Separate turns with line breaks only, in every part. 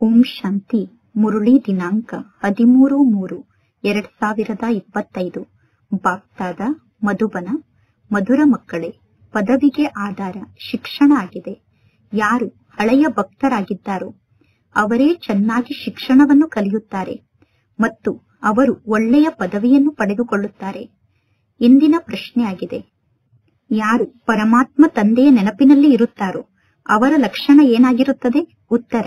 ಓಂ ಶಾಂತಿ. ಮುರುಳಿ ದಿನಾಂಕ 13/3/2025. ಬಾಪ್ತಾದ ಮಧುಬನ. ಮಧುರ ಮಕ್ಕಳೇ, ಪದವಿಗೆ ಆಧಾರ ಶಿಕ್ಷಣ ಆಗಿದೆ. ಯಾರು ಹಳೆಯ ಭಕ್ತರಾಗಿದ್ದಾರೋ ಅವರೇ ಚೆನ್ನಾಗಿ ಶಿಕ್ಷಣವನ್ನು ಕಲಿಯುತ್ತಾರೆ ಮತ್ತು ಅವರು ಒಳ್ಳೆಯ ಪದವಿಯನ್ನು ಪಡೆದುಕೊಳ್ಳುತ್ತಾರೆ. ಇಂದಿನ ಪ್ರಶ್ನೆಯಾಗಿದೆ, ಯಾರು ಪರಮಾತ್ಮ ತಂದೆಯ ನೆನಪಿನಲ್ಲಿ ಇರುತ್ತಾರೋ ಅವರ ಲಕ್ಷಣ ಏನಾಗಿರುತ್ತದೆ? ಉತ್ತರ: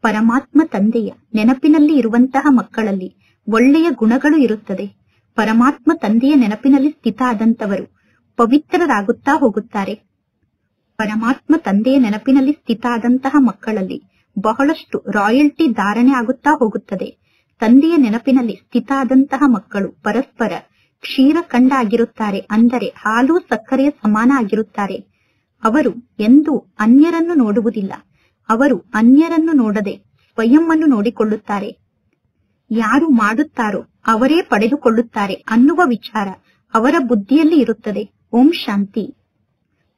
ಪರಮಾತ್ಮ ತಂದೆಯ ನೆನಪಿನಲ್ಲಿ ಇರುವಂತಹ ಮಕ್ಕಳಲ್ಲಿ ಒಳ್ಳೆಯ ಗುಣಗಳು ಇರುತ್ತದೆ. ಪರಮಾತ್ಮ ತಂದೆಯ ನೆನಪಿನಲ್ಲಿ ಸ್ಥಿತ ಆದಂತವರು ಪವಿತ್ರರಾಗುತ್ತಾ ಹೋಗುತ್ತಾರೆ. ಪರಮಾತ್ಮ ತಂದೆಯ ನೆನಪಿನಲ್ಲಿ ಸ್ಥಿತ ಆದಂತಹ ಮಕ್ಕಳಲ್ಲಿ ಬಹಳಷ್ಟು ರಾಯಲ್ಟಿ ಧಾರಣೆ ಆಗುತ್ತಾ ಹೋಗುತ್ತದೆ. ತಂದೆಯ ನೆನಪಿನಲ್ಲಿ ಸ್ಥಿತ ಆದಂತಹ ಮಕ್ಕಳು ಪರಸ್ಪರ ಕ್ಷೀರಖಂಡ ಆಗಿರುತ್ತಾರೆ, ಅಂದರೆ ಹಾಲು ಸಕ್ಕರೆಯ ಸಮಾನ ಆಗಿರುತ್ತಾರೆ. ಅವರು ಎಂದೂ ಅನ್ಯರನ್ನು ನೋಡುವುದಿಲ್ಲ. ಅವರು ಅನ್ಯರನ್ನು ನೋಡದೆ ಸ್ವಯಂ ಅನ್ನು ನೋಡಿಕೊಳ್ಳುತ್ತಾರೆ. ಯಾರು ಮಾಡುತ್ತಾರೋ ಅವರೇ ಪಡೆದುಕೊಳ್ಳುತ್ತಾರೆ ಅನ್ನುವ ವಿಚಾರ ಅವರ ಬುದ್ಧಿಯಲ್ಲಿ ಇರುತ್ತದೆ. ಓಂ ಶಾಂತಿ.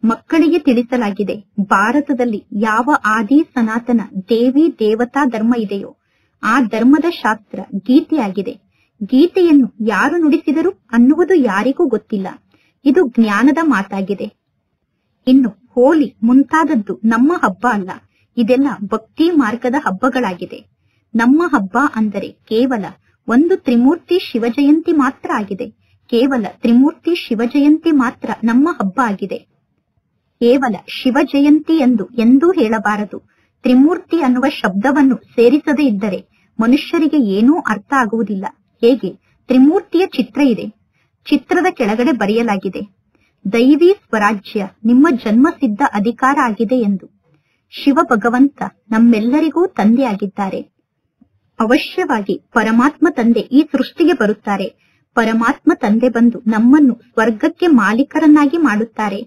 ಮಕ್ಕಳಿಗೆ ತಿಳಿಸಲಾಗಿದೆ, ಭಾರತದಲ್ಲಿ ಯಾವ ಆದಿ ಸನಾತನ ದೇವಿ ದೇವತಾ ಧರ್ಮ ಇದೆಯೋ ಆ ಧರ್ಮದ ಶಾಸ್ತ್ರ ಗೀತೆಯಾಗಿದೆ. ಗೀತೆಯನ್ನು ಯಾರು ನುಡಿಸಿದರು ಅನ್ನುವುದು ಯಾರಿಗೂ ಗೊತ್ತಿಲ್ಲ. ಇದು ಜ್ಞಾನದ ಮಾತಾಗಿದೆ. ಇನ್ನು ಹೋಲಿ ಮುಂತಾದದ್ದು ನಮ್ಮ ಹಬ್ಬ ಅಲ್ಲ. ಇದೆಲ್ಲ ಭಕ್ತಿ ಮಾರ್ಗದ ಹಬ್ಬಗಳಾಗಿದೆ. ನಮ್ಮ ಹಬ್ಬ ಅಂದರೆ ಕೇವಲ ಒಂದು ತ್ರಿಮೂರ್ತಿ ಶಿವಜಯಂತಿ ಮಾತ್ರ ಆಗಿದೆ. ಕೇವಲ ತ್ರಿಮೂರ್ತಿ ಶಿವಜಯಂತಿ ಮಾತ್ರ ನಮ್ಮ ಹಬ್ಬ ಆಗಿದೆ. ಕೇವಲ ಶಿವಜಯಂತಿ ಎಂದು ಎಂದೂ ಹೇಳಬಾರದು. ತ್ರಿಮೂರ್ತಿ ಅನ್ನುವ ಶಬ್ದವನ್ನು ಸೇರಿಸದೇ ಇದ್ದರೆ ಮನುಷ್ಯರಿಗೆ ಏನೂ ಅರ್ಥ ಆಗುವುದಿಲ್ಲ. ಹೇಗೆ ತ್ರಿಮೂರ್ತಿಯ ಚಿತ್ರ ಇದೆ, ಚಿತ್ರದ ಕೆಳಗಡೆ ಬರೆಯಲಾಗಿದೆ, ದೈವಿ ಸ್ವರಾಜ್ಯ ನಿಮ್ಮ ಜನ್ಮಸಿದ್ಧ ಅಧಿಕಾರ ಆಗಿದೆ ಎಂದು. ಶಿವ ಭಗವಂತ ನಮ್ಮೆಲ್ಲರಿಗೂ ತಂದೆಯಾಗಿದ್ದಾರೆ. ಅವಶ್ಯವಾಗಿ ಪರಮಾತ್ಮ ತಂದೆ ಈ ಸೃಷ್ಟಿಗೆ ಬರುತ್ತಾರೆ. ಪರಮಾತ್ಮ ತಂದೆ ಬಂದು ನಮ್ಮನ್ನು ಸ್ವರ್ಗಕ್ಕೆ ಮಾಲೀಕರನ್ನಾಗಿ ಮಾಡುತ್ತಾರೆ.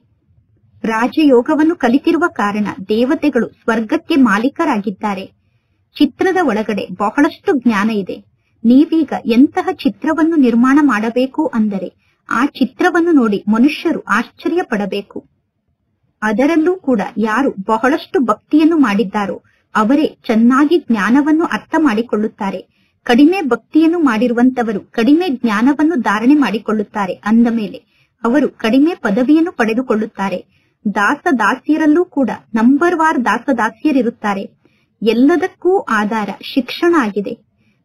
ರಾಜಯೋಗವನ್ನು ಕಲಿತಿರುವ ಕಾರಣ ದೇವತೆಗಳು ಸ್ವರ್ಗಕ್ಕೆ ಮಾಲೀಕರಾಗಿದ್ದಾರೆ. ಚಿತ್ರದ ಒಳಗಡೆ ಬಹಳಷ್ಟು ಜ್ಞಾನ ಇದೆ. ನೀವೀಗ ಎಂತಹ ಚಿತ್ರವನ್ನು ನಿರ್ಮಾಣ ಮಾಡಬೇಕು ಅಂದರೆ ಆ ಚಿತ್ರವನ್ನು ನೋಡಿ ಮನುಷ್ಯರು ಆಶ್ಚರ್ಯ ಪಡಬೇಕು. ಅದರಲ್ಲೂ ಕೂಡ ಯಾರು ಬಹಳಷ್ಟು ಭಕ್ತಿಯನ್ನು ಮಾಡಿದ್ದಾರೋ ಅವರೇ ಚೆನ್ನಾಗಿ ಜ್ಞಾನವನ್ನು ಅರ್ಥ ಮಾಡಿಕೊಳ್ಳುತ್ತಾರೆ. ಕಡಿಮೆ ಭಕ್ತಿಯನ್ನು ಮಾಡಿರುವಂತವರು ಕಡಿಮೆ ಜ್ಞಾನವನ್ನು ಧಾರಣೆ ಮಾಡಿಕೊಳ್ಳುತ್ತಾರೆ. ಅಂದ ಮೇಲೆ ಅವರು ಕಡಿಮೆ ಪದವಿಯನ್ನು ಪಡೆದುಕೊಳ್ಳುತ್ತಾರೆ. ದಾಸದಾಸಿಯರಲ್ಲೂ ಕೂಡ ನಂಬರ್ ವಾರ್ ದಾಸದಾಸಿಯರಿರುತ್ತಾರೆ. ಎಲ್ಲದಕ್ಕೂ ಆಧಾರ ಶಿಕ್ಷಣ ಆಗಿದೆ.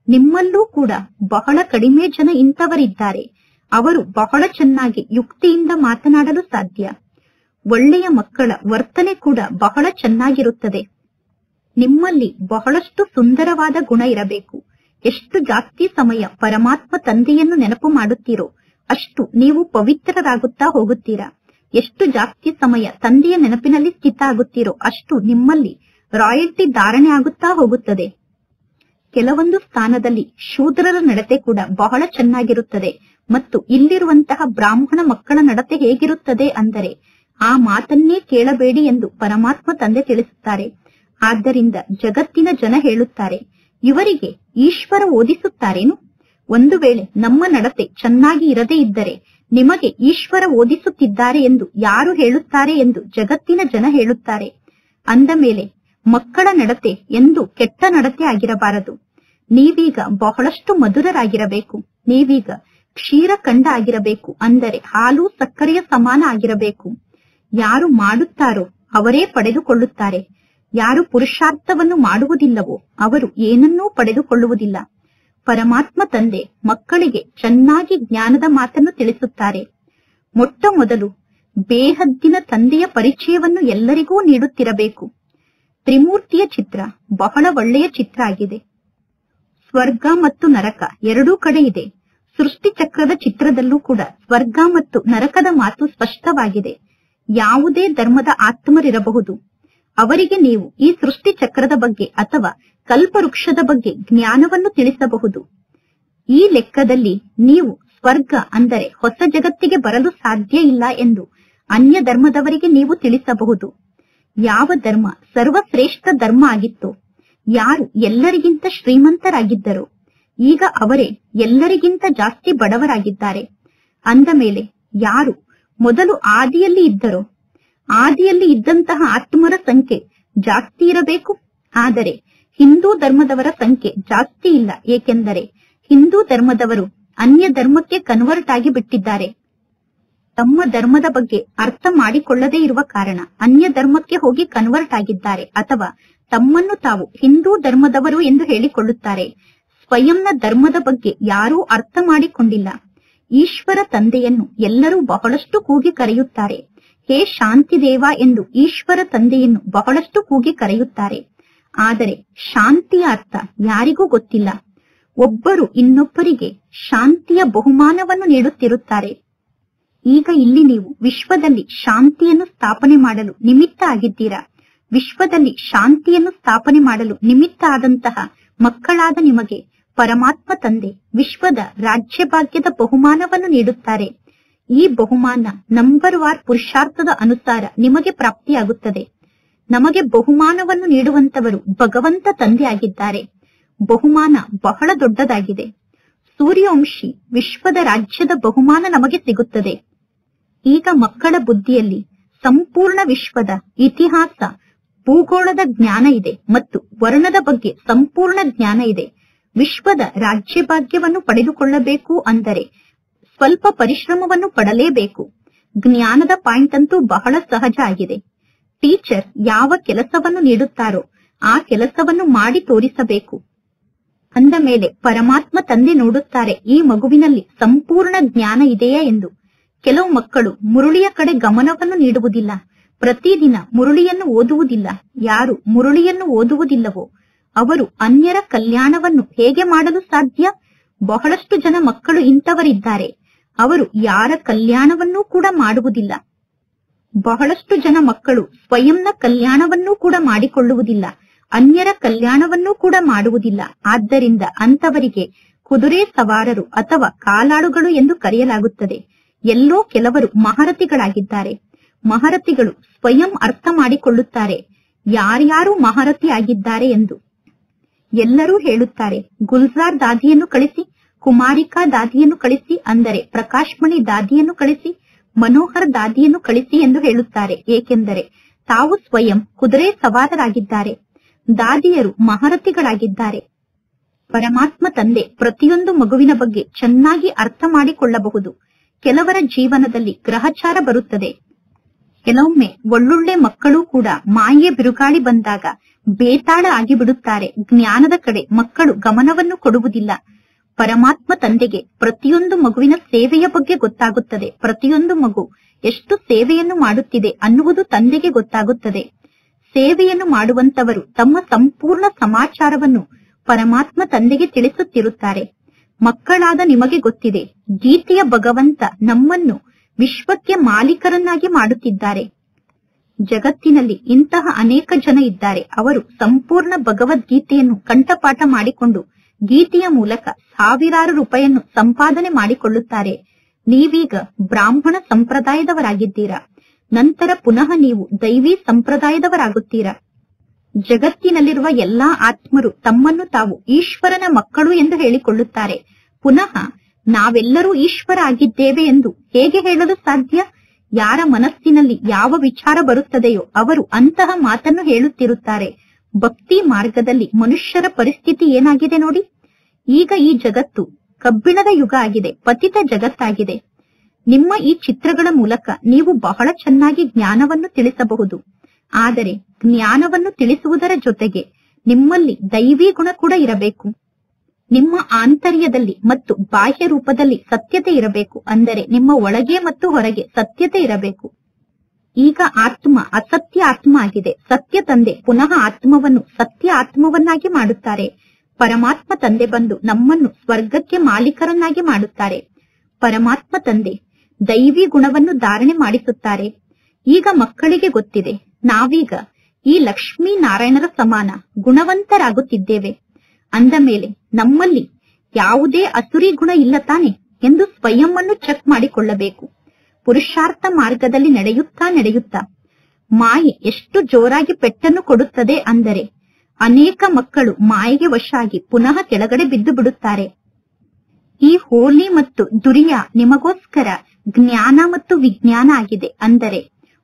ನಿಮ್ಮಲ್ಲೂ ಕೂಡ ಬಹಳ ಕಡಿಮೆ ಜನ ಇಂಥವರಿದ್ದಾರೆ. ಅವರು ಬಹಳ ಚೆನ್ನಾಗಿ ಯುಕ್ತಿಯಿಂದ ಮಾತನಾಡಲು ಸಾಧ್ಯ. ಒಳ್ಳೆಯ ಮಕ್ಕಳ ವರ್ತನೆ ಕೂಡ ಬಹಳ ಚೆನ್ನಾಗಿರುತ್ತದೆ. ನಿಮ್ಮಲ್ಲಿ ಬಹಳಷ್ಟು ಸುಂದರವಾದ ಗುಣ ಇರಬೇಕು. ಎಷ್ಟು ಜಾಸ್ತಿ ಸಮಯ ಪರಮಾತ್ಮ ತಂದೆಯನ್ನು ನೆನಪು ಮಾಡುತ್ತೀರೋ ಅಷ್ಟು ನೀವು ಪವಿತ್ರರಾಗುತ್ತಾ ಹೋಗುತ್ತೀರಾ. ಎಷ್ಟು ಜಾಸ್ತಿ ಸಮಯ ತಂದೆಯ ನೆನಪಿನಲ್ಲಿ ಸ್ಥಿತ ಆಗುತ್ತೀರೋ ಅಷ್ಟು ನಿಮ್ಮಲ್ಲಿ ರಾಯಲ್ಟಿ ಧಾರಣೆ ಆಗುತ್ತಾ ಹೋಗುತ್ತದೆ. ಕೆಲವೊಂದು ಸ್ಥಾನದಲ್ಲಿ ಶೂದ್ರರ ನಡತೆ ಕೂಡ ಬಹಳ ಚೆನ್ನಾಗಿರುತ್ತದೆ ಮತ್ತು ಇಲ್ಲಿರುವಂತಹ ಬ್ರಾಹ್ಮಣ ಮಕ್ಕಳ ನಡತೆ ಹೇಗಿರುತ್ತದೆ ಅಂದರೆ ಆ ಮಾತನ್ನೇ ಕೇಳಬೇಡಿ ಎಂದು ಪರಮಾತ್ಮ ತಂದೆ ತಿಳಿಸುತ್ತಾರೆ. ಆದ್ದರಿಂದ ಜಗತ್ತಿನ ಜನ ಹೇಳುತ್ತಾರೆ, ಇವರಿಗೆ ಈಶ್ವರ ಓದಿಸುತ್ತಾರೇನು? ಒಂದು ವೇಳೆ ನಮ್ಮ ನಡತೆ ಚೆನ್ನಾಗಿ ಇರದೇ ಇದ್ದರೆ ನಿಮಗೆ ಈಶ್ವರ ಓದಿಸುತ್ತಿದ್ದಾರೆ ಎಂದು ಯಾರು ಹೇಳುತ್ತಾರೆ ಎಂದು ಜಗತ್ತಿನ ಜನ ಹೇಳುತ್ತಾರೆ. ಅಂದ ಮೇಲೆ ಮಕ್ಕಳ ನಡತೆ ಎಂದು ಕೆಟ್ಟ ನಡತೆ ಆಗಿರಬಾರದು. ನೀವೀಗ ಬಹಳಷ್ಟು ಮಧುರರಾಗಿರಬೇಕು. ನೀವೀಗ ಕ್ಷೀರಖಂಡ ಆಗಿರಬೇಕು, ಅಂದರೆ ಹಾಲು ಸಕ್ಕರೆಯ ಸಮಾನ ಆಗಿರಬೇಕು. ಯಾರು ಮಾಡುತ್ತಾರೋ ಅವರೇ ಪಡೆದುಕೊಳ್ಳುತ್ತಾರೆ. ಯಾರು ಪುರುಷಾರ್ಥವನ್ನು ಮಾಡುವುದಿಲ್ಲವೋ ಅವರು ಏನನ್ನೂ ಪಡೆದುಕೊಳ್ಳುವುದಿಲ್ಲ. ಪರಮಾತ್ಮ ತಂದೆ ಮಕ್ಕಳಿಗೆ ಚೆನ್ನಾಗಿ ಜ್ಞಾನದ ಮಾತನ್ನು ತಿಳಿಸುತ್ತಾರೆ. ಮೊಟ್ಟ ಮೊದಲು ಬೇಹದ್ದಿನ ತಂದೆಯ ಪರಿಚಯವನ್ನು ಎಲ್ಲರಿಗೂ ನೀಡುತ್ತಿರಬೇಕು. ತ್ರಿಮೂರ್ತಿಯ ಚಿತ್ರ ಬಹಳ ಒಳ್ಳೆಯ ಚಿತ್ರ ಆಗಿದೆ. ಸ್ವರ್ಗ ಮತ್ತು ನರಕ ಎರಡೂ ಕಡೆ ಇದೆ. ಸೃಷ್ಟಿ ಚಕ್ರದ ಚಿತ್ರದಲ್ಲೂ ಕೂಡ ಸ್ವರ್ಗ ಮತ್ತು ನರಕದ ಮಾತು ಸ್ಪಷ್ಟವಾಗಿದೆ. ಯಾವುದೇ ಧರ್ಮದ ಆತ್ಮರಿರಬಹುದು. ಅವರಿಗೆ ನೀವು ಈ ಸೃಷ್ಟಿ ಚಕ್ರದ ಬಗ್ಗೆ ಅಥವಾ ಕಲ್ಪವೃಕ್ಷದ ಬಗ್ಗೆ ಜ್ಞಾನವನ್ನು ತಿಳಿಸಬಹುದು. ಈ ಲೆಕ್ಕದಲ್ಲಿ ನೀವು ಸ್ವರ್ಗ ಅಂದರೆ ಹೊಸ ಜಗತ್ತಿಗೆ ಬರಲು ಸಾಧ್ಯ ಇಲ್ಲ ಎಂದು ಅನ್ಯ ಧರ್ಮದವರಿಗೆ ನೀವು ತಿಳಿಸಬಹುದು. ಯಾವ ಧರ್ಮ ಸರ್ವಶ್ರೇಷ್ಠ ಧರ್ಮ ಆಗಿತ್ತೋ, ಯಾರು ಎಲ್ಲರಿಗಿಂತ ಶ್ರೀಮಂತರಾಗಿದ್ದರೋ ಈಗ ಅವರೇ ಎಲ್ಲರಿಗಿಂತ ಜಾಸ್ತಿ ಬಡವರಾಗಿದ್ದಾರೆ. ಅಂದ ಮೇಲೆ ಯಾರು ಮೊದಲು ಆದಿಯಲ್ಲಿ ಇದ್ದರೋ ಆದಿಯಲ್ಲಿ ಇದ್ದಂತಹ ಆತ್ಮರ ಸಂಖ್ಯೆ ಜಾಸ್ತಿ ಇರಬೇಕು. ಆದರೆ ಹಿಂದೂ ಧರ್ಮದವರ ಸಂಖ್ಯೆ ಜಾಸ್ತಿ ಇಲ್ಲ, ಏಕೆಂದರೆ ಹಿಂದೂ ಧರ್ಮದವರು ಅನ್ಯ ಧರ್ಮಕ್ಕೆ ಕನ್ವರ್ಟ್ ಆಗಿ ಬಿಟ್ಟಿದ್ದಾರೆ. ತಮ್ಮ ಧರ್ಮದ ಬಗ್ಗೆ ಅರ್ಥ ಮಾಡಿಕೊಳ್ಳದೇ ಇರುವ ಕಾರಣ ಅನ್ಯ ಧರ್ಮಕ್ಕೆ ಹೋಗಿ ಕನ್ವರ್ಟ್ ಆಗಿದ್ದಾರೆ, ಅಥವಾ ತಮ್ಮನ್ನು ತಾವು ಹಿಂದೂ ಧರ್ಮದವರು ಎಂದು ಹೇಳಿಕೊಳ್ಳುತ್ತಾರೆ. ಸ್ವಯಂನ ಧರ್ಮದ ಬಗ್ಗೆ ಯಾರೂ ಅರ್ಥ ಮಾಡಿಕೊಂಡಿಲ್ಲ. ಈಶ್ವರ ತಂದೆಯನ್ನು ಎಲ್ಲರೂ ಬಹಳಷ್ಟು ಕೂಗಿ ಕರೆಯುತ್ತಾರೆ. ಹೇ ಶಾಂತಿ ದೇವ ಎಂದು ಈಶ್ವರ ತಂದೆಯನ್ನು ಬಹಳಷ್ಟು ಕೂಗಿ ಕರೆಯುತ್ತಾರೆ. ಆದರೆ ಶಾಂತಿಯ ಅರ್ಥ ಯಾರಿಗೂ ಗೊತ್ತಿಲ್ಲ. ಒಬ್ಬರು ಇನ್ನೊಬ್ಬರಿಗೆ ಶಾಂತಿಯ ಬಹುಮಾನವನ್ನು ನೀಡುತ್ತಿರುತ್ತಾರೆ. ಈಗ ಇಲ್ಲಿ ನೀವು ವಿಶ್ವದಲ್ಲಿ ಶಾಂತಿಯನ್ನು ಸ್ಥಾಪನೆ ಮಾಡಲು ನಿಮಿತ್ತ ಆಗಿದ್ದೀರಾ. ವಿಶ್ವದಲ್ಲಿ ಶಾಂತಿಯನ್ನು ಸ್ಥಾಪನೆ ಮಾಡಲು ನಿಮಿತ್ತ ಆದಂತಹ ಮಕ್ಕಳಾದ ನಿಮಗೆ ಪರಮಾತ್ಮ ತಂದೆ ವಿಶ್ವದ ರಾಜ್ಯಭಾಗ್ಯದ ಬಹುಮಾನವನ್ನು ನೀಡುತ್ತಾರೆ. ಈ ಬಹುಮಾನ ನಂಬರ್ ವಾರ್ ಪುರುಷಾರ್ಥದ ಅನುಸಾರ ನಿಮಗೆ ಪ್ರಾಪ್ತಿಯಾಗುತ್ತದೆ. ನಮಗೆ ಬಹುಮಾನವನ್ನು ನೀಡುವಂತವರು ಭಗವಂತ ತಂದೆ ಆಗಿದ್ದಾರೆ. ಬಹುಮಾನ ಬಹಳ ದೊಡ್ಡದಾಗಿದೆ. ಸೂರ್ಯವಂಶಿ ವಿಶ್ವದ ರಾಜ್ಯದ ಬಹುಮಾನ ನಮಗೆ ಸಿಗುತ್ತದೆ. ಈಗ ಮಕ್ಕಳ ಬುದ್ಧಿಯಲ್ಲಿ ಸಂಪೂರ್ಣ ವಿಶ್ವದ ಇತಿಹಾಸ, ಭೂಗೋಳದ ಜ್ಞಾನ ಇದೆ ಮತ್ತು ವರ್ಣದ ಬಗ್ಗೆ ಸಂಪೂರ್ಣ ಜ್ಞಾನ ಇದೆ. ವಿಶ್ವದ ರಾಜ್ಯಭಾಗ್ಯವನ್ನು ಪಡೆದುಕೊಳ್ಳಬೇಕು ಅಂದರೆ ಸ್ವಲ್ಪ ಪರಿಶ್ರಮವನ್ನು ಪಡಲೇಬೇಕು. ಜ್ಞಾನದ ಪಾಯಿಂಟ್ ಅಂತೂ ಬಹಳ ಸಹಜ ಆಗಿದೆ. ಟೀಚರ್ ಯಾವ ಕೆಲಸವನ್ನು ನೀಡುತ್ತಾರೋ ಆ ಕೆಲಸವನ್ನು ಮಾಡಿ ತೋರಿಸಬೇಕು. ಅಂದ ಮೇಲೆ ಪರಮಾತ್ಮ ತಂದೆ ನೋಡುತ್ತಾರೆ ಈ ಮಗುವಿನಲ್ಲಿ ಸಂಪೂರ್ಣ ಜ್ಞಾನ ಇದೆಯಾ ಎಂದು. ಕೆಲವು ಮಕ್ಕಳು ಮುರುಳಿಯ ಕಡೆ ಗಮನವನ್ನು ನೀಡುವುದಿಲ್ಲ, ಪ್ರತಿದಿನ ಮುರುಳಿಯನ್ನು ಓದುವುದಿಲ್ಲ. ಯಾರು ಮುರುಳಿಯನ್ನು ಓದುವುದಿಲ್ಲವೋ ಅವರು ಅನ್ಯರ ಕಲ್ಯಾಣವನ್ನು ಹೇಗೆ ಮಾಡಲು ಸಾಧ್ಯ? ಬಹಳಷ್ಟು ಜನ ಮಕ್ಕಳು ಇಂಥವರಿದ್ದಾರೆ. ಅವರು ಯಾರ ಕಲ್ಯಾಣವನ್ನೂ ಕೂಡ ಮಾಡುವುದಿಲ್ಲ. ಬಹಳಷ್ಟು ಜನ ಮಕ್ಕಳು ಸ್ವಯಂನ ಕಲ್ಯಾಣವನ್ನೂ ಕೂಡ ಮಾಡಿಕೊಳ್ಳುವುದಿಲ್ಲ, ಅನ್ಯರ ಕಲ್ಯಾಣವನ್ನೂ ಕೂಡ ಮಾಡುವುದಿಲ್ಲ. ಆದ್ದರಿಂದ ಅಂತವರಿಗೆ ಕುದುರೆ ಸವಾರರು ಅಥವಾ ಕಾಲಾಳುಗಳು ಎಂದು ಕರೆಯಲಾಗುತ್ತದೆ. ಎಲ್ಲೋ ಕೆಲವರು ಮಹಾರಥಿಗಳಾಗಿದ್ದಾರೆ. ಮಹಾರಥಿಗಳು ಸ್ವಯಂ ಅರ್ಥ ಮಾಡಿಕೊಳ್ಳುತ್ತಾರೆ ಯಾರ್ಯಾರು ಮಹಾರಥಿ ಆಗಿದ್ದಾರೆ ಎಂದು. ಎಲ್ಲರೂ ಹೇಳುತ್ತಾರೆ, ಗುಲ್ಜಾರ್ ದಾದಿಯನ್ನು ಕಳಿಸಿ, ಕುಮಾರಿಕಾ ದಾದಿಯನ್ನು ಕಳಿಸಿ, ಅಂದರೆ ಪ್ರಕಾಶ್ಮಣಿ ದಾದಿಯನ್ನು ಕಳಿಸಿ, ಮನೋಹರ್ ದಾದಿಯನ್ನು ಕಳಿಸಿ ಎಂದು ಹೇಳುತ್ತಾರೆ. ಏಕೆಂದರೆ ತಾವು ಸ್ವಯಂ ಕುದುರೆ ಸವಾರರಾಗಿದ್ದಾರೆ. ದಾದಿಯರು ಮಹಾರಥಿಗಳಾಗಿದ್ದಾರೆ. ಪರಮಾತ್ಮ ತಂದೆ ಪ್ರತಿಯೊಂದು ಮಗುವಿನ ಬಗ್ಗೆ ಚೆನ್ನಾಗಿ ಅರ್ಥ ಮಾಡಿಕೊಳ್ಳಬಹುದು. ಕೆಲವರ ಜೀವನದಲ್ಲಿ ಗ್ರಹಚಾರ ಬರುತ್ತದೆ. ಕೆಲವೊಮ್ಮೆ ಒಳ್ಳೊಳ್ಳೆ ಮಕ್ಕಳು ಕೂಡ ಮಾಯೆ ಬಿರುಗಾಳಿ ಬಂದಾಗ ಬೇತಾಳ ಆಗಿಬಿಡುತ್ತಾರೆ. ಜ್ಞಾನದ ಕಡೆ ಮಕ್ಕಳು ಗಮನವನ್ನು ಕೊಡುವುದಿಲ್ಲ. ಪರಮಾತ್ಮ ತಂದೆಗೆ ಪ್ರತಿಯೊಂದು ಮಗುವಿನ ಸೇವೆಯ ಬಗ್ಗೆ ಗೊತ್ತಾಗುತ್ತದೆ. ಪ್ರತಿಯೊಂದು ಮಗು ಎಷ್ಟು ಸೇವೆಯನ್ನು ಮಾಡುತ್ತಿದೆ ಅನ್ನುವುದು ತಂದೆಗೆ ಗೊತ್ತಾಗುತ್ತದೆ. ಸೇವೆಯನ್ನು ಮಾಡುವಂತವರು ತಮ್ಮ ಸಂಪೂರ್ಣ ಸಮಾಚಾರವನ್ನು ಪರಮಾತ್ಮ ತಂದೆಗೆ ತಿಳಿಸುತ್ತಿರುತ್ತಾರೆ. ಮಕ್ಕಳಾದ ನಿಮಗೆ ಗೊತ್ತಿದೆ, ಗೀತೆಯ ಭಗವಂತ ನಮ್ಮನ್ನು ವಿಶ್ವಕ್ಕೆ ಮಾಲೀಕರನ್ನಾಗಿ ಮಾಡುತ್ತಿದ್ದಾರೆ. ಜಗತ್ತಿನಲ್ಲಿ ಇಂತಹ ಅನೇಕ ಜನ ಇದ್ದಾರೆ. ಅವರು ಸಂಪೂರ್ಣ ಭಗವದ್ಗೀತೆಯನ್ನು ಕಂಠಪಾಠ ಮಾಡಿಕೊಂಡು ಗೀತೆಯ ಮೂಲಕ ಸಾವಿರಾರು ರೂಪಾಯಿಯನ್ನು ಸಂಪಾದನೆ ಮಾಡಿಕೊಳ್ಳುತ್ತಾರೆ. ನೀವೀಗ ಬ್ರಾಹ್ಮಣ ಸಂಪ್ರದಾಯದವರಾಗಿದ್ದೀರಾ. ನಂತರ ಪುನಃ ನೀವು ದೈವಿ ಸಂಪ್ರದಾಯದವರಾಗುತ್ತೀರಾ. ಜಗತ್ತಿನಲ್ಲಿರುವ ಎಲ್ಲಾ ಆತ್ಮರು ತಮ್ಮನ್ನು ತಾವು ಈಶ್ವರನ ಮಕ್ಕಳು ಎಂದು ಹೇಳಿಕೊಳ್ಳುತ್ತಾರೆ. ಪುನಃ ನಾವೆಲ್ಲರೂ ಈಶ್ವರ ಆಗಿದ್ದೇವೆ ಎಂದು ಹೇಗೆ ಹೇಳಲು ಸಾಧ್ಯ? ಯಾರ ಮನಸ್ಸಿನಲ್ಲಿ ಯಾವ ವಿಚಾರ ಬರುತ್ತದೆಯೋ ಅವರು ಅಂತಹ ಮಾತನ್ನು ಹೇಳುತ್ತಿರುತ್ತಾರೆ. ಭಕ್ತಿ ಮಾರ್ಗದಲ್ಲಿ ಮನುಷ್ಯರ ಪರಿಸ್ಥಿತಿ ಏನಾಗಿದೆ ನೋಡಿ. ಈಗ ಈ ಜಗತ್ತು ಕಬ್ಬಿಣದ ಯುಗ ಆಗಿದೆ, ಪತಿತ ಜಗತ್ತಾಗಿದೆ. ನಿಮ್ಮ ಈ ಚಿತ್ರಗಳ ಮೂಲಕ ನೀವು ಬಹಳ ಚೆನ್ನಾಗಿ ಜ್ಞಾನವನ್ನು ತಿಳಿಸಬಹುದು. ಆದರೆ ಜ್ಞಾನವನ್ನು ತಿಳಿಸುವುದರ ಜೊತೆಗೆ ನಿಮ್ಮಲ್ಲಿ ದೈವಿ ಗುಣ ಕೂಡ ಇರಬೇಕು. ನಿಮ್ಮ ಆಂತರ್ಯದಲ್ಲಿ ಮತ್ತು ಬಾಹ್ಯ ರೂಪದಲ್ಲಿ ಸತ್ಯತೆ ಇರಬೇಕು. ಅಂದರೆ ನಿಮ್ಮ ಒಳಗೆ ಮತ್ತು ಹೊರಗೆ ಸತ್ಯತೆ ಇರಬೇಕು. ಈಗ ಆತ್ಮ ಅಸತ್ಯ ಆತ್ಮ ಆಗಿದೆ. ಸತ್ಯ ತಂದೆ ಪುನಃ ಆತ್ಮವನ್ನು ಸತ್ಯ ಆತ್ಮವನ್ನಾಗಿ ಮಾಡುತ್ತಾರೆ. ಪರಮಾತ್ಮ ತಂದೆ ಬಂದು ನಮ್ಮನ್ನು ಸ್ವರ್ಗಕ್ಕೆ ಮಾಲೀಕರನ್ನಾಗಿ ಮಾಡುತ್ತಾರೆ. ಪರಮಾತ್ಮ ತಂದೆ ದೈವಿ ಗುಣವನ್ನು ಧಾರಣೆ ಮಾಡಿಸುತ್ತಾರೆ. ಈಗ ಮಕ್ಕಳಿಗೆ ಗೊತ್ತಿದೆ, ನಾವೀಗ ಈ ಲಕ್ಷ್ಮೀ ನಾರಾಯಣರ ಸಮಾನ ಗುಣವಂತರಾಗುತ್ತಿದ್ದೇವೆ. ಅಂದ ಮೇಲೆ ನಮ್ಮಲ್ಲಿ ಯಾವುದೇ ಅಸುರಿ ಗುಣ ಇಲ್ಲ ತಾನೆ ಎಂದು ಸ್ವಯಂವನ್ನು ಚೆಕ್ ಮಾಡಿಕೊಳ್ಳಬೇಕು. ಪುರುಷಾರ್ಥ ಮಾರ್ಗದಲ್ಲಿ ನಡೆಯುತ್ತಾ ಮಾಯೆ ಎಷ್ಟು ಜೋರಾಗಿ ಪೆಟ್ಟನ್ನು ಕೊಡುತ್ತದೆ ಅಂದರೆ ಅನೇಕ ಮಕ್ಕಳು ಮಾಯೆಗೆ ವಶ ಆಗಿ ಪುನಃ ಕೆಳಗಡೆ ಬಿದ್ದು ಬಿಡುತ್ತಾರೆ. ಈ ಹೋಲಿ ಮತ್ತು ದುರಿಯಾ ನಿಮಗೋಸ್ಕರ ಜ್ಞಾನ ಮತ್ತು ವಿಜ್ಞಾನ ಆಗಿದೆ. ಅಂದರೆ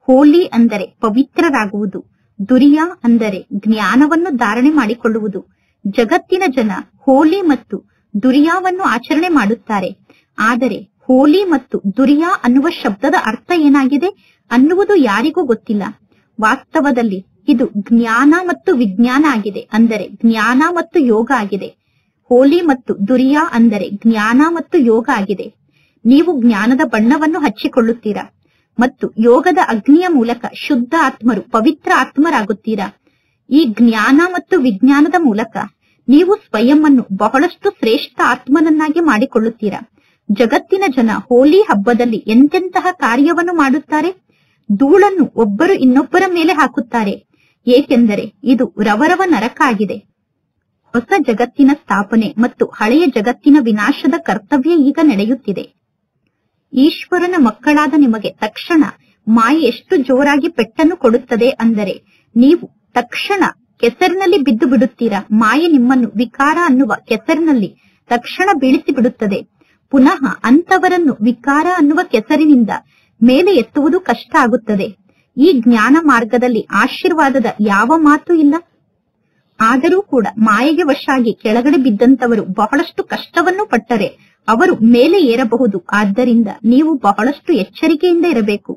ಹೋಲಿ ಅಂದರೆ ಪವಿತ್ರರಾಗುವುದು, ದುರಿಯಾ ಅಂದರೆ ಜ್ಞಾನವನ್ನು ಧಾರಣೆ ಮಾಡಿಕೊಳ್ಳುವುದು. ಜಗತ್ತಿನ ಜನ ಹೋಲಿ ಮತ್ತು ದುರಿಯಾವನ್ನು ಆಚರಣೆ ಮಾಡುತ್ತಾರೆ. ಆದರೆ ಹೋಲಿ ಮತ್ತು ದುರಿಯಾ ಅನ್ನುವ ಶಬ್ದದ ಅರ್ಥ ಏನಾಗಿದೆ ಅನ್ನುವುದು ಯಾರಿಗೂ ಗೊತ್ತಿಲ್ಲ. ವಾಸ್ತವದಲ್ಲಿ ಇದು ಜ್ಞಾನ ಮತ್ತು ವಿಜ್ಞಾನ ಆಗಿದೆ, ಅಂದರೆ ಜ್ಞಾನ ಮತ್ತು ಯೋಗ ಆಗಿದೆ. ಹೋಲಿ ಮತ್ತು ದುರಿಯಾ ಅಂದರೆ ಜ್ಞಾನ ಮತ್ತು ಯೋಗ ಆಗಿದೆ. ನೀವು ಜ್ಞಾನದ ಬಣ್ಣವನ್ನು ಹಚ್ಚಿಕೊಳ್ಳುತ್ತೀರಾ ಮತ್ತು ಯೋಗದ ಅಗ್ನಿಯ ಮೂಲಕ ಶುದ್ಧ ಆತ್ಮರು, ಪವಿತ್ರ ಆತ್ಮರಾಗುತ್ತೀರಾ. ಈ ಜ್ಞಾನ ಮತ್ತು ವಿಜ್ಞಾನದ ಮೂಲಕ ನೀವು ಸ್ವಯಂ ಅನ್ನು ಬಹಳಷ್ಟು ಶ್ರೇಷ್ಠ ಆತ್ಮನನ್ನಾಗಿ ಮಾಡಿಕೊಳ್ಳುತ್ತೀರಾ. ಜಗತ್ತಿನ ಜನ ಹೋಲಿ ಹಬ್ಬದಲ್ಲಿ ಎಂತೆಂತಹ ಕಾರ್ಯವನ್ನು ಮಾಡುತ್ತಾರೆ. ಧೂಳನ್ನು ಒಬ್ಬರು ಇನ್ನೊಬ್ಬರ ಮೇಲೆ ಹಾಕುತ್ತಾರೆ, ಏಕೆಂದರೆ ಇದು ರವರವ ನರಕ ಆಗಿದೆ. ಹೊಸ ಜಗತ್ತಿನ ಸ್ಥಾಪನೆ ಮತ್ತು ಹಳೆಯ ಜಗತ್ತಿನ ವಿನಾಶದ ಕರ್ತವ್ಯ ಈಗ ನಡೆಯುತ್ತಿದೆ. ಈಶ್ವರನ ಮಕ್ಕಳಾದ ನಿಮಗೆ ತಕ್ಷಣ ಮಾಯೆ ಎಷ್ಟು ಜೋರಾಗಿ ಪೆಟ್ಟನ್ನು ಕೊಡುತ್ತದೆ ಅಂದರೆ ನೀವು ತಕ್ಷಣ ಕೆಸರಿನಲ್ಲಿ ಬಿದ್ದು ಬಿಡುತ್ತೀರಾ. ಮಾಯೆ ನಿಮ್ಮನ್ನು ವಿಕಾರ ಅನ್ನುವ ಕೆಸರಿನಲ್ಲಿ ತಕ್ಷಣ ಬೀಳಿಸಿ ಬಿಡುತ್ತದೆ. ಪುನಃ ಅಂತವರನ್ನು ವಿಕಾರ ಅನ್ನುವ ಕೆಸರಿನಿಂದ ಮೇಲೆ ಎತ್ತುವುದು ಕಷ್ಟ ಆಗುತ್ತದೆ. ಈ ಜ್ಞಾನ ಮಾರ್ಗದಲ್ಲಿ ಆಶೀರ್ವಾದದ ಯಾವ ಮಾತು ಇಲ್ಲ. ಆದರೂ ಕೂಡ ಮಾಯೆಗೆ ವಶಾಗಿ ಕೆಳಗಡೆ ಬಿದ್ದಂತವರು ಬಹಳಷ್ಟು ಕಷ್ಟವನ್ನು ಪಟ್ಟರೆ ಅವರು ಮೇಲೆ ಏರಬಹುದು. ಆದ್ದರಿಂದ ನೀವು ಬಹಳಷ್ಟು ಎಚ್ಚರಿಕೆಯಿಂದ ಇರಬೇಕು.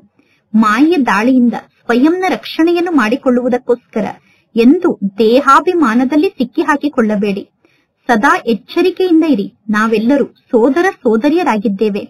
ಮಾಯೆಯ ದಾಳಿಯಿಂದ ಸ್ವಯಂನ ರಕ್ಷಣೆಯನ್ನು ಮಾಡಿಕೊಳ್ಳುವುದಕ್ಕೋಸ್ಕರ ಎಂದು ದೇಹಾಭಿಮಾನದಲ್ಲಿ ಸಿಕ್ಕಿ ಹಾಕಿಕೊಳ್ಳಬೇಡಿ. ಸದಾ ಎಚ್ಚರಿಕೆಯಿಂದ ಇರಿ. ನಾವೆಲ್ಲರೂ ಸೋದರ ಸೋದರಿಯರಾಗಿದ್ದೇವೆ.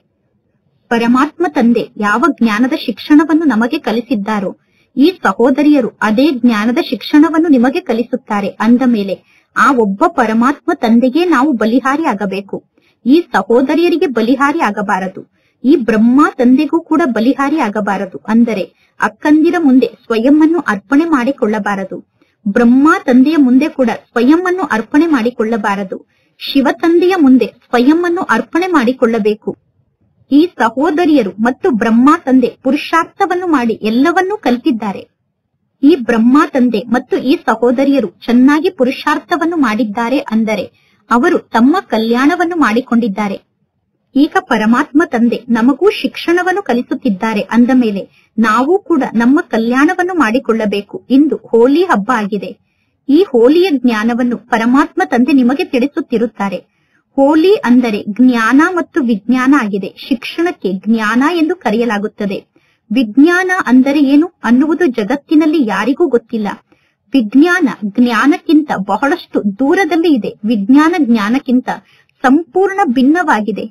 ಪರಮಾತ್ಮ ತಂದೆ ಯಾವ ಜ್ಞಾನದ ಶಿಕ್ಷಣವನ್ನು ನಮಗೆ ಕಲಿಸಿದ್ದಾರೋ ಈ ಸಹೋದರಿಯರು ಅದೇ ಜ್ಞಾನದ ಶಿಕ್ಷಣವನ್ನು ನಿಮಗೆ ಕಲಿಸುತ್ತಾರೆ. ಅಂದ ಮೇಲೆ ಆ ಒಬ್ಬ ಪರಮಾತ್ಮ ತಂದೆಗೆ ನಾವು ಬಲಿಹಾರಿ ಆಗಬೇಕು. ಈ ಸಹೋದರಿಯರಿಗೆ ಬಲಿಹಾರಿ ಆಗಬಾರದು. ಈ ಬ್ರಹ್ಮ ತಂದೆಗೂ ಕೂಡ ಬಲಿಹಾರಿ ಆಗಬಾರದು. ಅಂದರೆ ಅಕ್ಕಂದಿರ ಮುಂದೆ ಸ್ವಯಂ ಅನ್ನು ಅರ್ಪಣೆ ಮಾಡಿಕೊಳ್ಳಬಾರದು. ಬ್ರಹ್ಮ ತಂದೆಯ ಮುಂದೆ ಕೂಡ ಸ್ವಯಂ ಅನ್ನು ಅರ್ಪಣೆ ಮಾಡಿಕೊಳ್ಳಬಾರದು. ಶಿವ ತಂದೆಯ ಮುಂದೆ ಸ್ವಯಂ ಅನ್ನು ಅರ್ಪಣೆ ಮಾಡಿಕೊಳ್ಳಬೇಕು. ಈ ಸಹೋದರಿಯರು ಮತ್ತು ಬ್ರಹ್ಮ ತಂದೆ ಪುರುಷಾರ್ಥವನ್ನು ಮಾಡಿ ಎಲ್ಲವನ್ನೂ ಕಲಿತಿದ್ದಾರೆ. ಈ ಬ್ರಹ್ಮ ತಂದೆ ಮತ್ತು ಈ ಸಹೋದರಿಯರು ಚೆನ್ನಾಗಿ ಪುರುಷಾರ್ಥವನ್ನು ಮಾಡಿದ್ದಾರೆ, ಅಂದರೆ ಅವರು ತಮ್ಮ ಕಲ್ಯಾಣವನ್ನು ಮಾಡಿಕೊಂಡಿದ್ದಾರೆ. ಈಗ ಪರಮಾತ್ಮ ತಂದೆ ನಮಗೂ ಶಿಕ್ಷಣವನ್ನು ಕಲಿಸುತ್ತಿದ್ದಾರೆ. ಅಂದ ಮೇಲೆ ನಾವು ಕೂಡ ನಮ್ಮ ಕಲ್ಯಾಣವನ್ನು ಮಾಡಿಕೊಳ್ಳಬೇಕು. ಇಂದು ಹೋಲಿ ಹಬ್ಬ ಆಗಿದೆ. ಈ ಹೋಲಿಯ ಜ್ಞಾನವನ್ನು ಪರಮಾತ್ಮ ತಂದೆ ನಿಮಗೆ ತಿಳಿಸುತ್ತಿರುತ್ತಾರೆ. ಹೋಲಿ ಅಂದರೆ ಜ್ಞಾನ ಮತ್ತು ವಿಜ್ಞಾನ ಆಗಿದೆ. ಶಿಕ್ಷಣಕ್ಕೆ ಜ್ಞಾನ ಎಂದು ಕರೆಯಲಾಗುತ್ತದೆ. ವಿಜ್ಞಾನ ಅಂದರೆ ಏನು ಅನ್ನುವುದು ಜಗತ್ತಿನಲ್ಲಿ ಯಾರಿಗೂ ಗೊತ್ತಿಲ್ಲ. ವಿಜ್ಞಾನ ಜ್ಞಾನಕ್ಕಿಂತ ಬಹಳಷ್ಟು ದೂರದಲ್ಲಿ ಇದೆ. ವಿಜ್ಞಾನ ಜ್ಞಾನಕ್ಕಿಂತ ಸಂಪೂರ್ಣ ಭಿನ್ನವಾಗಿದೆ.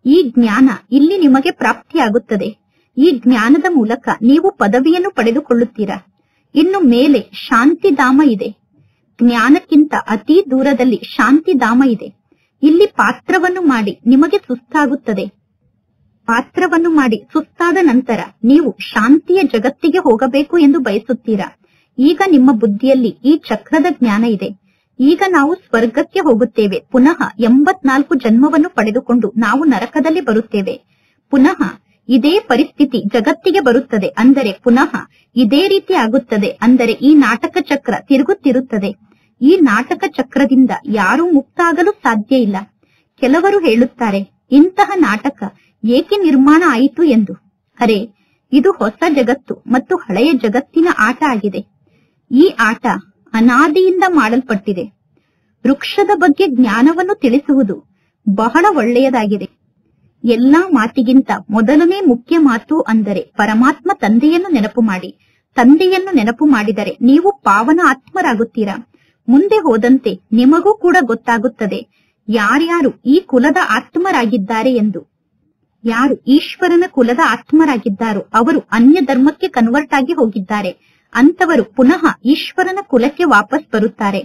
ಈ ಜ್ಞಾನ ಇಲ್ಲಿ ನಿಮಗೆ ಪ್ರಾಪ್ತಿಯಾಗುತ್ತದೆ. ಈ ಜ್ಞಾನದ ಮೂಲಕ ನೀವು ಪದವಿಯನ್ನು ಪಡೆದುಕೊಳ್ಳುತ್ತೀರಾ. ಇನ್ನು ಮೇಲೆ ಶಾಂತಿಧಾಮ ಇದೆ. ಜ್ಞಾನಕ್ಕಿಂತ ಅತಿ ದೂರದಲ್ಲಿ ಶಾಂತಿಧಾಮ ಇದೆ. ಇಲ್ಲಿ ಪಾತ್ರವನ್ನು ಮಾಡಿ ನಿಮಗೆ ಸುಸ್ತಾಗುತ್ತದೆ. ಪಾತ್ರವನ್ನು ಮಾಡಿ ಸುಸ್ತಾದ ನಂತರ ನೀವು ಶಾಂತಿಯ ಜಗತ್ತಿಗೆ ಹೋಗಬೇಕು ಎಂದು ಬಯಸುತ್ತೀರಾ. ಈಗ ನಿಮ್ಮ ಬುದ್ಧಿಯಲ್ಲಿ ಈ ಚಕ್ರದ ಜ್ಞಾನ ಇದೆ. ಈಗ ನಾವು ಸ್ವರ್ಗಕ್ಕೆ ಹೋಗುತ್ತೇವೆ. ಪುನಃ 84 ಜನ್ಮವನ್ನು ಪಡೆದುಕೊಂಡು ನಾವು ನರಕದಲ್ಲಿ ಬರುತ್ತೇವೆ. ಪುನಃ ಇದೇ ಪರಿಸ್ಥಿತಿ ಜಗತ್ತಿಗೆ ಬರುತ್ತದೆ. ಅಂದರೆ ಪುನಃ ಇದೇ ರೀತಿ ಆಗುತ್ತದೆ. ಅಂದರೆ ಈ ನಾಟಕ ಚಕ್ರ ತಿರುಗುತ್ತಿರುತ್ತದೆ. ಈ ನಾಟಕ ಚಕ್ರದಿಂದ ಯಾರೂ ಮುಕ್ತ ಆಗಲು ಸಾಧ್ಯ ಇಲ್ಲ. ಕೆಲವರು ಹೇಳುತ್ತಾರೆ, ಇಂತಹ ನಾಟಕ ಏಕೆ ನಿರ್ಮಾಣ ಆಯಿತು ಎಂದು. ಅರೆ, ಇದು ಹೊಸ ಜಗತ್ತು ಮತ್ತು ಹಳೆಯ ಜಗತ್ತಿನ ಆಟ ಆಗಿದೆ. ಈ ಆಟ ಅನಾದಿಯಿಂದ ಮಾಡಲ್ಪಟ್ಟಿದೆ. ವೃಕ್ಷದ ಬಗ್ಗೆ ಜ್ಞಾನವನ್ನು ತಿಳಿಸುವುದು ಬಹಳ ಒಳ್ಳೆಯದಾಗಿದೆ. ಎಲ್ಲಾ ಮಾತಿಗಿಂತ ಮೊದಲನೇ ಮುಖ್ಯ ಮಾತು ಅಂದರೆ ಪರಮಾತ್ಮ ತಂದೆಯನ್ನು ನೆನಪು ಮಾಡಿ. ತಂದೆಯನ್ನು ನೆನಪು ಮಾಡಿದರೆ ನೀವು ಪಾವನ ಆತ್ಮರಾಗುತ್ತೀರಾ. ಮುಂದೆ ಹೋದಂತೆ ನಿಮಗೂ ಕೂಡ ಗೊತ್ತಾಗುತ್ತದೆ ಯಾರ್ಯಾರು ಈ ಕುಲದ ಆತ್ಮರಾಗಿದ್ದಾರೆ ಎಂದು. ಯಾರು ಈಶ್ವರನ ಕುಲದ ಆತ್ಮರಾಗಿದ್ದಾರೋ ಅವರು ಅನ್ಯ ಧರ್ಮಕ್ಕೆ ಕನ್ವರ್ಟ್ ಆಗಿ ಹೋಗಿದ್ದಾರೆ. ಅಂತವರು ಪುನಃ ಈಶ್ವರನ ಕುಲಕ್ಕೆ ವಾಪಸ್ ಬರುತ್ತಾರೆ.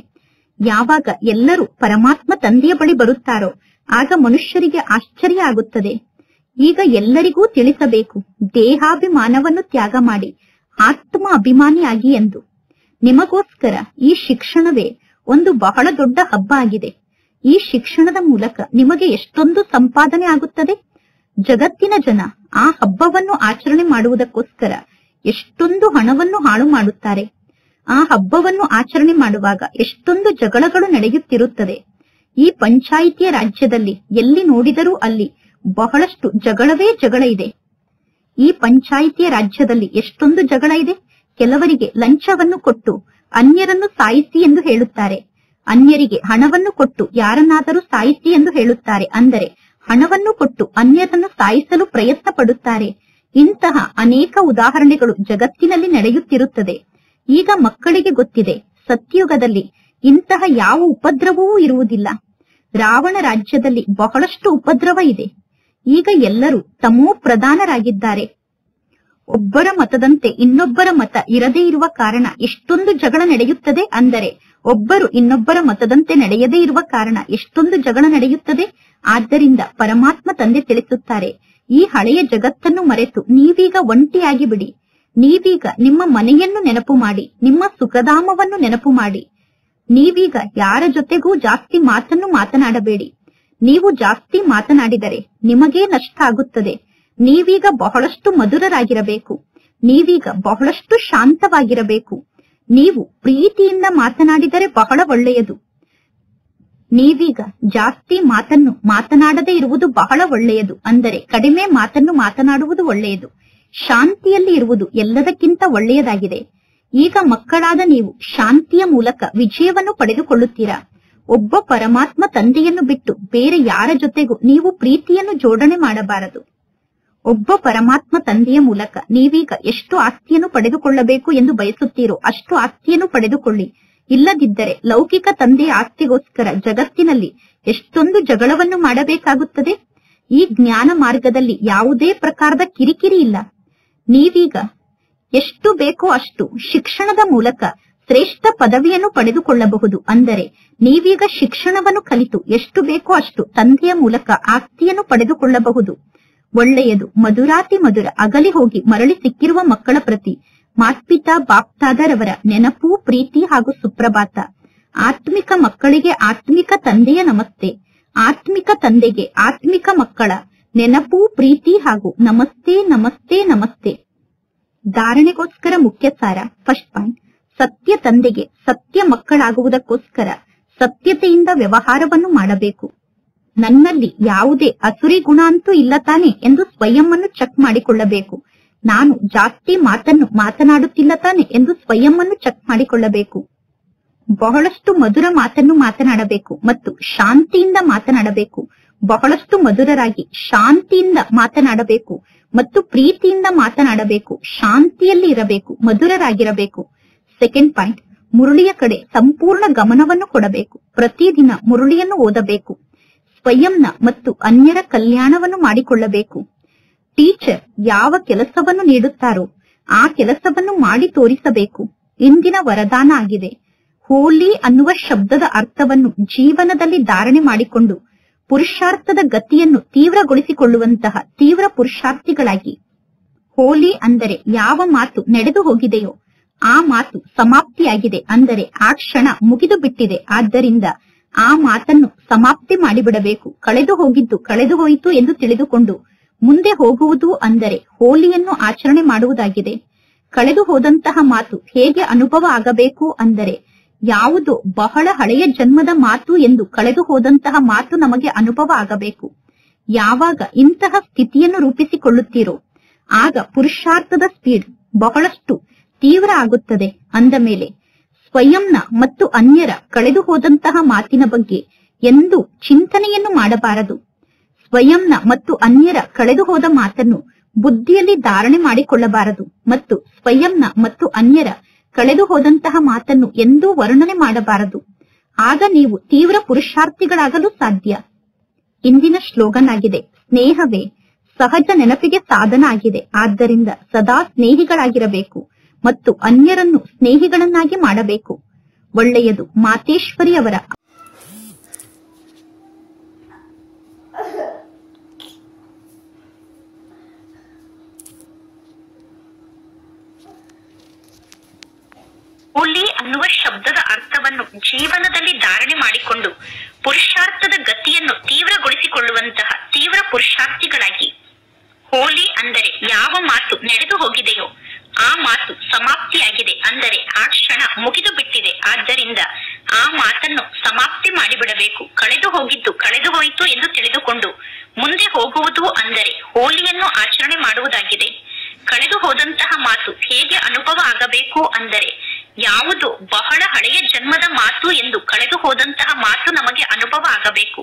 ಯಾವಾಗ ಎಲ್ಲರೂ ಪರಮಾತ್ಮ ತಂದೆಯ ಬಳಿ ಬರುತ್ತಾರೋ ಆಗ ಮನುಷ್ಯರಿಗೆ ಆಶ್ಚರ್ಯ ಆಗುತ್ತದೆ. ಈಗ ಎಲ್ಲರಿಗೂ ತಿಳಿಸಬೇಕು, ದೇಹಾಭಿಮಾನವನ್ನು ತ್ಯಾಗ ಮಾಡಿ ಆತ್ಮ ಅಭಿಮಾನಿಯಾಗಿ ಎಂದು. ನಿಮಗೋಸ್ಕರ ಈ ಶಿಕ್ಷಣವೇ ಒಂದು ಬಹಳ ದೊಡ್ಡ ಹಬ್ಬ ಆಗಿದೆ. ಈ ಶಿಕ್ಷಣದ ಮೂಲಕ ನಿಮಗೆ ಎಷ್ಟೊಂದು ಸಂಪಾದನೆ ಆಗುತ್ತದೆ. ಜಗತ್ತಿನ ಜನ ಆ ಹಬ್ಬವನ್ನು ಆಚರಣೆ ಮಾಡುವುದಕ್ಕೋಸ್ಕರ ಎಷ್ಟೊಂದು ಹಣವನ್ನು ಹಾಳು ಮಾಡುತ್ತಾರೆ. ಆ ಹಬ್ಬವನ್ನು ಆಚರಣೆ ಮಾಡುವಾಗ ಎಷ್ಟೊಂದು ಜಗಳಗಳು ನಡೆಯುತ್ತಿರುತ್ತದೆ. ಈ ಪಂಚಾಯಿತಿಯ ರಾಜ್ಯದಲ್ಲಿ ಎಲ್ಲಿ ನೋಡಿದರೂ ಅಲ್ಲಿ ಬಹಳಷ್ಟು ಜಗಳವೇ ಜಗಳ ಇದೆ. ಈ ಪಂಚಾಯಿತಿಯ ರಾಜ್ಯದಲ್ಲಿ ಎಷ್ಟೊಂದು ಜಗಳ ಇದೆ. ಕೆಲವರಿಗೆ ಲಂಚವನ್ನು ಕೊಟ್ಟು ಅನ್ಯರನ್ನು ಸಾಯಿಸಿ ಎಂದು ಹೇಳುತ್ತಾರೆ. ಅನ್ಯರಿಗೆ ಹಣವನ್ನು ಕೊಟ್ಟು ಯಾರನ್ನಾದರೂ ಸಾಯಿಸಿ ಎಂದು ಹೇಳುತ್ತಾರೆ. ಅಂದರೆ ಹಣವನ್ನು ಕೊಟ್ಟು ಅನ್ಯರನ್ನು ಸಾಯಿಸಲು ಪ್ರಯತ್ನ ಪಡುತ್ತಾರೆ. ಇಂತಹ ಅನೇಕ ಉದಾಹರಣೆಗಳು ಜಗತ್ತಿನಲ್ಲಿ ನಡೆಯುತ್ತಿರುತ್ತದೆ. ಈಗ ಮಕ್ಕಳಿಗೆ ಗೊತ್ತಿದೆ, ಸತ್ಯಯುಗದಲ್ಲಿ ಇಂತಹ ಯಾವ ಉಪದ್ರವವೂ ಇರುವುದಿಲ್ಲ. ರಾವಣ ರಾಜ್ಯದಲ್ಲಿ ಬಹಳಷ್ಟು ಉಪದ್ರವ ಇದೆ. ಈಗ ಎಲ್ಲರೂ ತಮೋ ಪ್ರಧಾನರಾಗಿದ್ದಾರೆ. ಒಬ್ಬರ ಮತದಂತೆ ಇನ್ನೊಬ್ಬರ ಮತ ಇರದೇ ಇರುವ ಕಾರಣ ಎಷ್ಟೊಂದು ಜಗಳ ನಡೆಯುತ್ತದೆ. ಅಂದರೆ ಒಬ್ಬರು ಇನ್ನೊಬ್ಬರ ಮತದಂತೆ ನಡೆಯದೇ ಇರುವ ಕಾರಣ ಎಷ್ಟೊಂದು ಜಗಳ ನಡೆಯುತ್ತದೆ. ಆದ್ದರಿಂದ ಪರಮಾತ್ಮ ತಂದೆ ತಿಳಿಸುತ್ತಾರೆ, ಈ ಹಳೆಯ ಜಗತ್ತನ್ನು ಮರೆತು ನೀವೀಗ ಒಂಟಿಯಾಗಿ ಬಿಡಿ. ನೀವೀಗ ನಿಮ್ಮ ಮನೆಯನ್ನು ನೆನಪು ಮಾಡಿ, ನಿಮ್ಮ ಸುಖಧಾಮವನ್ನು ನೆನಪು ಮಾಡಿ. ನೀವೀಗ ಯಾರ ಜೊತೆಗೂ ಜಾಸ್ತಿ ಮಾತನ್ನು ಮಾತನಾಡಬೇಡಿ. ನೀವು ಜಾಸ್ತಿ ಮಾತನಾಡಿದರೆ ನಿಮಗೇ ನಷ್ಟ ಆಗುತ್ತದೆ. ನೀವೀಗ ಬಹಳಷ್ಟು ಮಧುರರಾಗಿರಬೇಕು. ನೀವೀಗ ಬಹಳಷ್ಟು ಶಾಂತವಾಗಿರಬೇಕು. ನೀವು ಪ್ರೀತಿಯಿಂದ ಮಾತನಾಡಿದರೆ ಬಹಳ ಒಳ್ಳೆಯದು. ನೀವೀಗ ಜಾಸ್ತಿ ಮಾತನ್ನು ಮಾತನಾಡದೇ ಇರುವುದು ಬಹಳ ಒಳ್ಳೆಯದು. ಅಂದರೆ ಕಡಿಮೆ ಮಾತನ್ನು ಮಾತನಾಡುವುದು ಒಳ್ಳೆಯದು. ಶಾಂತಿಯಲ್ಲಿ ಇರುವುದು ಎಲ್ಲದಕ್ಕಿಂತ ಒಳ್ಳೆಯದಾಗಿದೆ. ಈಗ ಮಕ್ಕಳಾದ ನೀವು ಶಾಂತಿಯ ಮೂಲಕ ವಿಜಯವನ್ನು ಪಡೆದುಕೊಳ್ಳುತ್ತೀರಾ. ಒಬ್ಬ ಪರಮಾತ್ಮ ತಂದೆಯನ್ನು ಬಿಟ್ಟು ಬೇರೆ ಯಾರ ಜೊತೆಗೂ ನೀವು ಪ್ರೀತಿಯನ್ನು ಜೋಡಣೆ ಮಾಡಬಾರದು. ಒಬ್ಬ ಪರಮಾತ್ಮ ತಂದೆಯ ಮೂಲಕ ನೀವೀಗ ಎಷ್ಟು ಆಸ್ತಿಯನ್ನು ಪಡೆದುಕೊಳ್ಳಬೇಕು ಎಂದು ಬಯಸುತ್ತೀರೋ ಅಷ್ಟು ಆಸ್ತಿಯನ್ನು ಪಡೆದುಕೊಳ್ಳಿ. ಇಲ್ಲದಿದ್ದರೆ ಲೌಕಿಕ ತಂದೆಯ ಆಸ್ತಿಗೋಸ್ಕರ ಜಗತ್ತಿನಲ್ಲಿ ಎಷ್ಟೊಂದು ಜಗಳವನ್ನು ಮಾಡಬೇಕಾಗುತ್ತದೆ. ಈ ಜ್ಞಾನ ಮಾರ್ಗದಲ್ಲಿ ಯಾವುದೇ ಪ್ರಕಾರದ ಕಿರಿಕಿರಿ ಇಲ್ಲ. ನೀವೀಗ ಎಷ್ಟು ಬೇಕೋ ಅಷ್ಟು ಶಿಕ್ಷಣದ ಮೂಲಕ ಶ್ರೇಷ್ಠ ಪದವಿಯನ್ನು ಪಡೆದುಕೊಳ್ಳಬಹುದು. ಅಂದರೆ ನೀವೀಗ ಶಿಕ್ಷಣವನ್ನು ಕಲಿತು ಎಷ್ಟು ಬೇಕೋ ಅಷ್ಟು ತಂದೆಯ ಮೂಲಕ ಆಸ್ತಿಯನ್ನು ಪಡೆದುಕೊಳ್ಳಬಹುದು. ಒಳ್ಳೆಯದು. ಮಧುರಾತಿ ಮಧುರ ಅಗಲಿ ಹೋಗಿ ಮರಳಿ ಸಿಕ್ಕಿರುವ ಮಕ್ಕಳ ಪ್ರತಿ ಮಾತ್ಪಿತಾ ಬಾಪ್ತಾದರವರ ನೆನಪು, ಪ್ರೀತಿ ಹಾಗೂ ಸುಪ್ರಭಾತ. ಆತ್ಮಿಕ ಮಕ್ಕಳಿಗೆ ಆತ್ಮಿಕ ತಂದೆಯ ನಮಸ್ತೆ. ಆತ್ಮಿಕ ತಂದೆಗೆ ಆತ್ಮಿಕ ಮಕ್ಕಳ ನೆನಪು, ಪ್ರೀತಿ ಹಾಗೂ ನಮಸ್ತೆ ನಮಸ್ತೆ ನಮಸ್ತೆ. ಧಾರಣೆಗೋಸ್ಕರ ಮುಖ್ಯ ಸಾರ. ಫಸ್ಟ್ ಪಾಯಿಂಟ್, ಸತ್ಯ ತಂದೆಗೆ ಸತ್ಯ ಮಕ್ಕಳಾಗುವುದಕ್ಕೋಸ್ಕರ ಸತ್ಯತೆಯಿಂದ ವ್ಯವಹಾರವನ್ನು ಮಾಡಬೇಕು. ನನ್ನಲ್ಲಿ ಯಾವುದೇ ಅಸುರಿ ಗುಣ ಅಂತೂ ಇಲ್ಲ ತಾನೆ ಎಂದು ಸ್ವಯಂವನ್ನು ಚೆಕ್ ಮಾಡಿಕೊಳ್ಳಬೇಕು. ನಾನು ಜಾಸ್ತಿ ಮಾತನ್ನು ಮಾತನಾಡುತ್ತಿಲ್ಲ ತಾನೆ ಎಂದು ಸ್ವಯಂವನ್ನು ಚೆಕ್ ಮಾಡಿಕೊಳ್ಳಬೇಕು. ಬಹಳಷ್ಟು ಮಧುರ ಮಾತನ್ನು ಮಾತನಾಡಬೇಕು ಮತ್ತು ಶಾಂತಿಯಿಂದ ಮಾತನಾಡಬೇಕು. ಬಹಳಷ್ಟು ಮಧುರರಾಗಿ ಶಾಂತಿಯಿಂದ ಮಾತನಾಡಬೇಕು ಮತ್ತು ಪ್ರೀತಿಯಿಂದ ಮಾತನಾಡಬೇಕು. ಶಾಂತಿಯಲ್ಲಿ ಇರಬೇಕು, ಮಧುರರಾಗಿರಬೇಕು. ಸೆಕೆಂಡ್ ಪಾಯಿಂಟ್, ಮುರುಳಿಯ ಕಡೆ ಸಂಪೂರ್ಣ ಗಮನವನ್ನು ಕೊಡಬೇಕು. ಪ್ರತಿದಿನ ಮುರುಳಿಯನ್ನು ಓದಬೇಕು. ಸ್ವಯಂನ ಮತ್ತು ಅನ್ಯರ ಕಲ್ಯಾಣವನ್ನು ಮಾಡಿಕೊಳ್ಳಬೇಕು. ಟೀಚರ್ ಯಾವ ಕೆಲಸವನ್ನು ನೀಡುತ್ತಾರೋ ಆ ಕೆಲಸವನ್ನು ಮಾಡಿ ತೋರಿಸಬೇಕು. ಇಂದಿನ ವರದಾನ ಆಗಿದೆ. ಹೋಲಿ ಅನ್ನುವ ಶಬ್ದದ ಅರ್ಥವನ್ನು ಜೀವನದಲ್ಲಿ ಧಾರಣೆ ಮಾಡಿಕೊಂಡು ಪುರುಷಾರ್ಥದ ಗತಿಯನ್ನು ತೀವ್ರಗೊಳಿಸಿಕೊಳ್ಳುವಂತಹ ತೀವ್ರ ಪುರುಷಾರ್ಥಿಗಳಾಗಿ. ಹೋಲಿ ಅಂದರೆ ಯಾವ ಮಾತು ನಡೆದು ಹೋಗಿದೆಯೋ ಆ ಮಾತು ಸಮಾಪ್ತಿಯಾಗಿದೆ. ಅಂದರೆ ಆ ಕ್ಷಣ ಮುಗಿದು ಬಿಟ್ಟಿದೆ. ಆದ್ದರಿಂದ ಆ ಮಾತನ್ನು ಸಮಾಪ್ತಿ ಮಾಡಿಬಿಡಬೇಕು. ಕಳೆದು ಹೋಗಿದ್ದು ಕಳೆದು ಹೋಯಿತು ಎಂದು ತಿಳಿದುಕೊಂಡು ಮುಂದೆ ಹೋಗುವುದು ಅಂದರೆ ಹೋಲಿಯನ್ನು ಆಚರಣೆ ಮಾಡುವುದಾಗಿದೆ. ಕಳೆದು ಹೋದಂತಹ ಮಾತು ಹೇಗೆ ಅನುಭವ ಆಗಬೇಕು ಅಂದರೆ ಯಾವುದೋ ಬಹಳ ಹಳೆಯ ಜನ್ಮದ ಮಾತು ಎಂದು ಕಳೆದು ಹೋದಂತಹ ಮಾತು ನಮಗೆ ಅನುಭವ ಆಗಬೇಕು. ಯಾವಾಗ ಇಂತಹ ಸ್ಥಿತಿಯನ್ನು ರೂಪಿಸಿಕೊಳ್ಳುತ್ತೀರೋ ಆಗ ಪುರುಷಾರ್ಥದ ಸ್ಪೀಡ್ ಬಹಳಷ್ಟು ತೀವ್ರ ಆಗುತ್ತದೆ. ಅಂದ ಮೇಲೆ ಸ್ವಯಂನ ಮತ್ತು ಅನ್ಯರ ಕಳೆದು ಹೋದಂತಹ ಮಾತಿನ ಬಗ್ಗೆ ಎಂದೂ ಚಿಂತನೆಯನ್ನು ಮಾಡಬಾರದು. ಸ್ವಯಂನ ಮತ್ತು ಅನ್ಯರ ಕಳೆದು ಹೋದ ಮಾತನ್ನು ಬುದ್ಧಿಯಲ್ಲಿ ಧಾರಣೆ ಮಾಡಿಕೊಳ್ಳಬಾರದು ಮತ್ತು ಸ್ವಯಂನ ಮತ್ತು ಅನ್ಯರ ಕಳೆದು ಹೋದಂತಹ ಮಾತನ್ನು ಎಂದೂ ವರ್ಣನೆ ಮಾಡಬಾರದು. ಆಗ ನೀವು ತೀವ್ರ ಪುರುಷಾರ್ಥಿಗಳಾಗಲು ಸಾಧ್ಯ. ಇಂದಿನ ಸ್ಲೋಗನ್ ಆಗಿದೆ, ಸ್ನೇಹವೇ ಸಹಜ ನೆನಪಿಗೆ ಸಾಧನ ಆಗಿದೆ. ಆದ್ದರಿಂದ ಸದಾ ಸ್ನೇಹಿಗಳಾಗಿರಬೇಕು ಮತ್ತು ಅನ್ಯರನ್ನು ಸ್ನೇಹಿಗಳನ್ನಾಗಿ ಮಾಡಬೇಕು. ಒಳ್ಳೆಯದು. ಮಾತೇಶ್ವರಿ ಅವರ ಹೋಲಿ ಅನ್ನುವ ಶಬ್ದದ ಅರ್ಥವನ್ನು ಜೀವನದಲ್ಲಿ ಧಾರಣೆ ಮಾಡಿಕೊಂಡು ಪುರುಷಾರ್ಥದ ಗತಿಯನ್ನು ತೀವ್ರಗೊಳಿಸಿಕೊಳ್ಳುವಂತಹ ತೀವ್ರ ಪುರುಷಾರ್ಥಿಗಳಾಗಿ. ಹೋಲಿ ಅಂದರೆ ಯಾವ ಮಾತು ನಡೆದು ಹೋಗಿದೆಯೋ ಆ ಮಾತು ಸಮಾಪ್ತಿಯಾಗಿದೆ. ಅಂದರೆ ಆ ಕ್ಷಣ ಮುಗಿದು ಬಿಟ್ಟಿದೆ. ಆದ್ದರಿಂದ ಆ ಮಾತನ್ನು ಸಮಾಪ್ತಿ ಮಾಡಿಬಿಡಬೇಕು. ಕಳೆದು ಹೋಗಿದ್ದು ಕಳೆದು ಹೋಯಿತು ಎಂದು ತಿಳಿದುಕೊಂಡು ಮುಂದೆ ಹೋಗುವುದು ಅಂದರೆ ಹೋಲಿಯನ್ನು ಆಚರಣೆ ಮಾಡುವುದಾಗಿದೆ.
ಕಳೆದು ಹೋದಂತಹ ಮಾತು ಹೇಗೆ ಅನುಭವ ಆಗಬೇಕು ಅಂದರೆ, ಯಾವುದು ಬಹಳ ಹಳೆಯ ಜನ್ಮದ ಮಾತು ಎಂದು ಕಳೆದು ಹೋದಂತಹ ಮಾತು ನಮಗೆ ಅನುಭವ ಆಗಬೇಕು.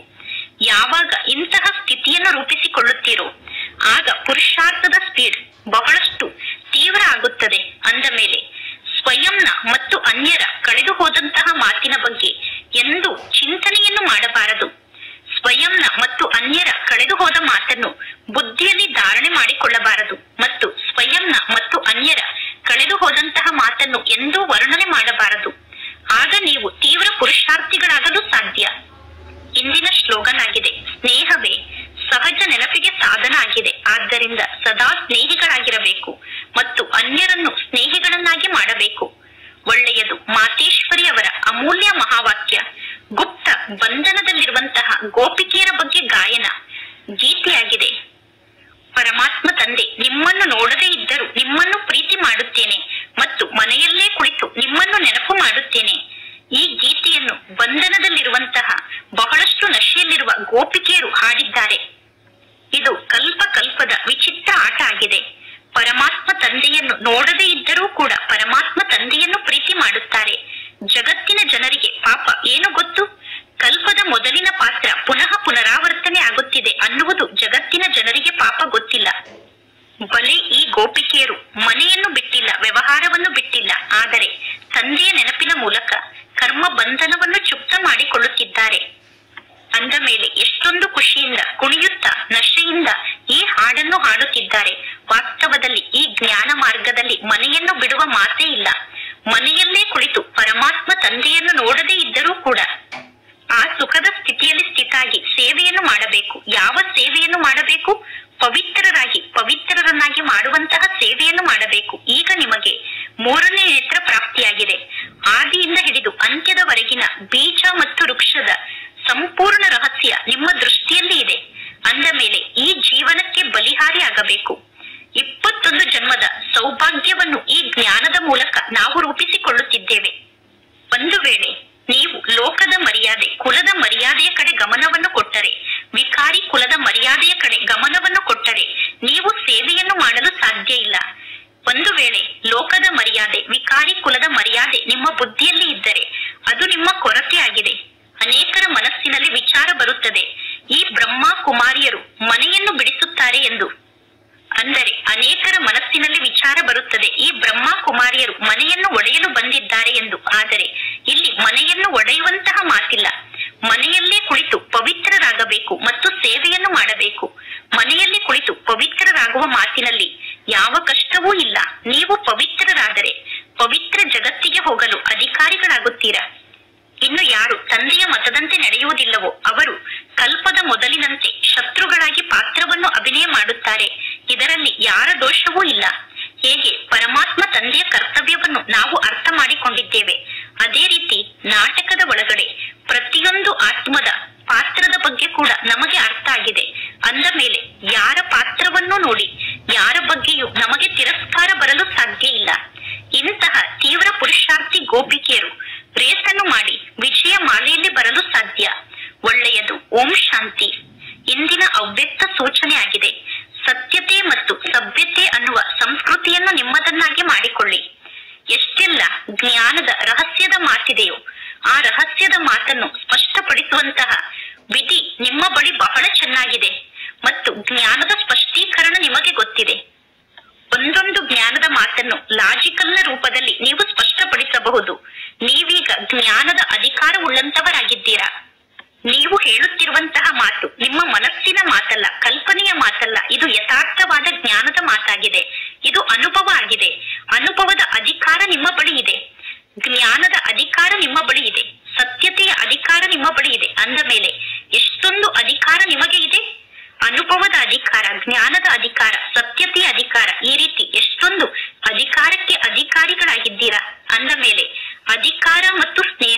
ಯಾವಾಗ ಇಂತಹ ಸ್ಥಿತಿಯನ್ನು ರೂಪಿಸಿಕೊಳ್ಳುತ್ತೀರೋ ಆಗ ಪುರುಷಾರ್ಥದ ಸ್ಪೀಡ್ ಬಹಳಷ್ಟು ತೀವ್ರ ಆಗುತ್ತದೆ. ಅಂದ ಮೇಲೆ ಸ್ವಯಂನ ಮತ್ತು ಅನ್ಯರ ಕಳೆದು ಹೋದಂತಹ ಮಾತಿನ ಬಗ್ಗೆ ಎಂದೂ ಚಿಂತನೆಯನ್ನು ಮಾಡಬಾರದು. ಸ್ವಯಂನ ಮತ್ತು ಅನ್ಯರ ಕಳೆದು ಹೋದ ಮಾತನ್ನು ಬುದ್ಧಿಯಲ್ಲಿ ಧಾರಣೆ ಮಾಡಿಕೊಳ್ಳಬಾರದು ಮತ್ತು ಸ್ವಯಂನ ಮತ್ತು ಅನ್ಯರ ಕಳೆದು ಹೋದಂತಹ ಮಾತನ್ನು ಎಂದೂ ವರ್ಣನೆ ಮಾಡಬಾರದು. ಆಗ ನೀವು ತೀವ್ರ ಪುರುಷಾರ್ಥಿಗಳಾಗಲು ಸಾಧ್ಯ. ಇಂದಿನ ಸ್ಲೋಗನ್ ಆಗಿದೆ, ಸ್ನೇಹವೇ ಸಹಜ ನೆನಪಿಗೆ ಸಾಧನ ಆಗಿದೆ. ಆದ್ದರಿಂದ ಸದಾ ಸ್ನೇಹಿಗಳಾಗಿರಬೇಕು ಮತ್ತು ಅನ್ಯರನ್ನು ಸ್ನೇಹಿಗಳನ್ನಾಗಿ ಮಾಡಬೇಕು. ಒಳ್ಳೆಯದು. ಮಾತೇಶ್ವರಿ ಅವರ ಅಮೂಲ್ಯ ಮಹಾವಾಕ್ಯ. ಗುಪ್ತ ಬಂಧನದಲ್ಲಿರುವಂತಹ ಗೋಪಿಕೆಯರ ಬಗ್ಗೆ ಗಾಯನ ಗೀತೆಯಾಗಿದೆ. ಪರಮಾತ್ಮ ತಂದೆ, ನಿಮ್ಮನ್ನು ನೋಡದೇ ಇದ್ದರೂ ನಿಮ್ಮನ್ನು ಪ್ರೀತಿ ಮಾಡುತ್ತೇನೆ ಮತ್ತು ಮನೆಯಲ್ಲೇ ಕುಳಿತು ನಿಮ್ಮನ್ನು ನೆನಪು ಮಾಡುತ್ತೇನೆ. ಈ ಗೀತೆಯನ್ನು ಬಂಧನದಲ್ಲಿರುವಂತಹ ಬಹಳಷ್ಟು ನಶೆಯಲ್ಲಿರುವ ಗೋಪಿಕೆಯರು ಹಾಡಿದ್ದಾರೆ. ಇದು ಕಲ್ಪ ಕಲ್ಪದ ವಿಚಿತ್ರ ಆಟ ಆಗಿದೆ. ಪರಮಾತ್ಮ ತಂದೆಯನ್ನು ನೋಡದೇ ಇದ್ದರೂ ಕೂಡ ಪರಮಾತ್ಮ ತಂದೆಯನ್ನು ಪ್ರೀತಿ ಮಾಡುತ್ತಾರೆ. ಜಗತ್ತಿನ ಜನರಿಗೆ ಪಾಪ ಏನು ಗೊತ್ತು? ಕಲ್ಪದ ಮೊದಲಿನ ಪಾತ್ರ ಪುನಃ ಪುನರಾವರ್ತನೆ ಆಗುತ್ತಿದೆ ಅನ್ನುವುದು ಜಗತ್ತಿನ ಜನರಿಗೆ ಪಾಪ ಗೊತ್ತಿಲ್ಲ. ಬಲೆ ಈ ಗೋಪಿಕೆಯರು ಮನೆಯನ್ನು ಬಿಟ್ಟಿಲ್ಲ, ವ್ಯವಹಾರವನ್ನು ಬಿಟ್ಟಿಲ್ಲ, ಆದರೆ ತಂದೆಯ ನೆನಪಿನ ಮೂಲಕ ಕರ್ಮ ಬಂಧನವನ್ನು ಚುಕ್ತ ಮಾಡಿಕೊಳ್ಳುತ್ತಿದ್ದಾರೆ. ಅಂದ ಮೇಲೆ ಎಷ್ಟೊಂದು ಖುಷಿಯಿಂದ ಕುಣಿಯುತ್ತಾ ನಶೆಯಿಂದ ಈ ಹಾಡನ್ನು ಹಾಡುತ್ತಿದ್ದಾರೆ. ವಾಸ್ತವದಲ್ಲಿ ಈ ಜ್ಞಾನ ಮಾರ್ಗದಲ್ಲಿ ಮನೆಯನ್ನು ಬಿಡುವ ಮಾತೇ ಇಲ್ಲ. ಮನೆಯಲ್ಲೇ ಕುಳಿತು ಪರಮಾತ್ಮ ತಂದೆಯನ್ನು ನೋಡದೇ ಇದ್ದರೂ ಕೂಡ ಆ ಸುಖದ ಸ್ಥಿತಿಯಲ್ಲಿ ಸ್ಥಿತಾಗಿ ಸೇವೆಯನ್ನು ಮಾಡಬೇಕು. ಯಾವ ಸೇವೆಯನ್ನು ಮಾಡಬೇಕು? ಪವಿತ್ರರನ್ನಾಗಿ ಮಾಡುವಂತಹ ಸೇವೆಯನ್ನು ಮಾಡಬೇಕು. ಈಗ ನಿಮಗೆ 3ನೇ ನೇತ್ರ ಪ್ರಾಪ್ತಿಯಾಗಿದೆ. ಆದಿಯಿಂದ ಹಿಡಿದು ಅಂತ್ಯದವರೆಗಿನ ಬೀಜ ಮತ್ತು ವೃಕ್ಷದ ಸಂಪೂರ್ಣ ರಹಸ್ಯ ನಿಮ್ಮ ದೃಷ್ಟಿಯಲ್ಲಿ ಇದೆ. ಅಂದ ಮೇಲೆ ಈ ಜೀವನಕ್ಕೆ ಬಲಿಹಾರಿ ಆಗಬೇಕು. 21 ಜನ್ಮದ ಸೌಭಾಗ್ಯವನ್ನು ಈ ಜ್ಞಾನದ ಮೂಲಕ ನಾವು ರೂಪಿಸಿಕೊಳ್ಳುತ್ತಿದ್ದೇವೆ. ಒಂದು ವೇಳೆ ನೀವು ಲೋಕದ ಮರ್ಯಾದೆ, ಕುಲದ ಮರ್ಯಾದೆಯ ಕಡೆ ಗಮನವನ್ನು ಕೊಟ್ಟರೆ, ವಿಕಾರಿ ಕುಲದ ಮರ್ಯಾದೆಯ ಕಡೆ ಗಮನವನ್ನು ಕೊಟ್ಟರೆ ನೀವು ಸೇವೆಯನ್ನು ಮಾಡಲು ಸಾಧ್ಯ ಇಲ್ಲ. ಒಂದು ವೇಳೆ ಲೋಕದ ಮರ್ಯಾದೆ, ವಿಕಾರಿ ಕುಲದ ಮರ್ಯಾದೆ ನಿಮ್ಮ ಬುದ್ಧಿಯಲ್ಲಿ ಇದ್ದರೆ ಅದು ನಿಮ್ಮ ಕೊರತೆ ಆಗಿದೆ. ಅನೇಕರ ಮನಸ್ಸಿನಲ್ಲಿ ವಿಚಾರ ಬರುತ್ತದೆ, ಈ ಬ್ರಹ್ಮ ಕುಮಾರಿಯರು ಮನೆಯನ್ನು ಬಿಡಿಸುತ್ತಾರೆ ಎಂದು. ಅಂದರೆ ಅನೇಕರ ಮನಸ್ಸಿನಲ್ಲಿ ವಿಚಾರ ಬರುತ್ತದೆ, ಈ ಬ್ರಹ್ಮ ಕುಮಾರಿಯರು ಮನೆಯನ್ನು ಒಡೆಯಲು ಬಂದಿದ್ದಾರೆ ಎಂದು. ಆದರೆ ಇಲ್ಲಿ ಮನೆಯನ್ನು ಒಡೆಯುವಂತಹ ಮಾತಿಲ್ಲ. ಮನೆಯಲ್ಲೇ ಕುಳಿತು ಪವಿತ್ರರಾಗಬೇಕು ಮತ್ತು ಸೇವೆಯನ್ನು ಮಾಡಬೇಕು. ಮನೆಯಲ್ಲಿ ಕುಳಿತು ಪವಿತ್ರರಾಗುವ ಮಾತಿನಲ್ಲಿ ಯಾವ ಕಷ್ಟವೂ ಇಲ್ಲ. ನೀವು ಪವಿತ್ರರಾದರೆ ಪವಿತ್ರ ಜಗತ್ತಿಗೆ ಹೋಗಲು ಅಧಿಕಾರಿಗಳಾಗುತ್ತೀರಾ. ಇನ್ನು ಯಾರು ತಂದೆಯ ಮತದಂತೆ ನಡೆಯುವುದಿಲ್ಲವೋ ಅವರು ಕಲ್ಪದ ಮೊದಲಿನಂತೆ ಶತ್ರುಗಳಾಗಿ ಪಾತ್ರವನ್ನು ಅಭಿನಯ ಮಾಡುತ್ತಾರೆ. ಇದರಲ್ಲಿ ಯಾರ ದೋಷವೂ ಇಲ್ಲ. ಹೇಗೆ ಪರಮಾತ್ಮ ತಂದೆಯ ಕರ್ತವ್ಯವನ್ನು ನಾವು ಅರ್ಥ ಮಾಡಿಕೊಂಡಿದ್ದೇವೆ, ಅದೇ ರೀತಿ ನಾಟಕದ ಒಳಗಡೆ ಪ್ರತಿಯೊಂದು ಆತ್ಮದ ಪಾತ್ರದ ಬಗ್ಗೆ ಕೂಡ ನಮಗೆ ಅರ್ಥ ಆಗಿದೆ. ಅಂದ ಮೇಲೆ ಯಾರ ಪಾತ್ರವನ್ನು ನೋಡಿ ಯಾರ ಬಗ್ಗೆಯೂ ನಮಗೆ ತಿರಸ್ಕಾರ ಬರಲು ಸಾಧ್ಯ ಇಲ್ಲ. ಇಂತಹ ತೀವ್ರ ಪುರುಷಾರ್ಥಿ ಗೋಪಿಕೆಯರು ರೇಸನ್ನು ಮಾಡಿ ವಿಜಯ ಮಾಲೆಯಲ್ಲಿ ಬರಲು ಸಾಧ್ಯ. ಒಳ್ಳೆಯದು. ಓಂ ಶಾಂತಿ. ಇಂದಿನ ಅವ್ಯಕ್ತ ಸೂಚನೆ ಆಗಿದೆ. ಸತ್ಯತೆ ಮತ್ತು ಸಭ್ಯತೆ ಅನ್ನುವ ಸಂಸ್ಕೃತಿಯನ್ನು ನಿಮ್ಮದನ್ನಾಗಿ ಮಾಡಿಕೊಳ್ಳಿ. ಎಷ್ಟೆಲ್ಲ ಜ್ಞಾನದ ರಹಸ್ಯದ ಮಾತಿದೆಯೋ ಆ ರಹಸ್ಯದ ಮಾತನ್ನು ಸ್ಪಷ್ಟಪಡಿಸುವಂತಹ ವಿಧಿ ನಿಮ್ಮ ಬಳಿ ಬಹಳ ಚೆನ್ನಾಗಿದೆ ಮತ್ತು ಜ್ಞಾನದ ಸ್ಪಷ್ಟೀಕರಣ ನಿಮಗೆ ಗೊತ್ತಿದೆ. ಒಂದೊಂದು ಜ್ಞಾನದ ಮಾತನ್ನು ಲಾಜಿಕಲ್ನ ರೂಪದಲ್ಲಿ ನೀವು ಸ್ಪಷ್ಟಪಡಿಸಬಹುದು. ನೀವೀಗ ಜ್ಞಾನದ ಅಧಿಕಾರವುಳ್ಳಂತವರಾಗಿದ್ದೀರಾ. ನೀವು ಹೇಳುತ್ತಿರುವಂತಹ ಮಾತು ನಿಮ್ಮ ಮನಸ್ಸಿನ ಮಾತಲ್ಲ, ಕಲ್ಪನೆಯ ಮಾತಲ್ಲ. ಇದು ಯಥಾರ್ಥವಾದ ಜ್ಞಾನದ ಮಾತಾಗಿದೆ. ಇದು ಅನುಭವ ಆಗಿದೆ. ಅನುಭವದ ಅಧಿಕಾರ ನಿಮ್ಮ ಬಳಿ ಇದೆ. ಜ್ಞಾನದ ಅಧಿಕಾರ ನಿಮ್ಮ ಬಳಿ ಇದೆ. ಸತ್ಯತೆಯ ಅಧಿಕಾರ ನಿಮ್ಮ ಬಳಿ ಇದೆ. ಅಂದ ಮೇಲೆ ಎಷ್ಟೊಂದು ಅಧಿಕಾರ ನಿಮಗೆ ಇದೆ. ಅನುಭವದ ಅಧಿಕಾರ, ಜ್ಞಾನದ ಅಧಿಕಾರ, ಸತ್ಯತೆಯ ಅಧಿಕಾರ, ಈ ರೀತಿ ಎಷ್ಟೊಂದು ಅಧಿಕಾರಕ್ಕೆ ಅಧಿಕಾರಿಗಳಾಗಿದ್ದೀರಾ. ಅಂದ ಮೇಲೆ ಅಧಿಕಾರ ಮತ್ತು ಸ್ನೇಹ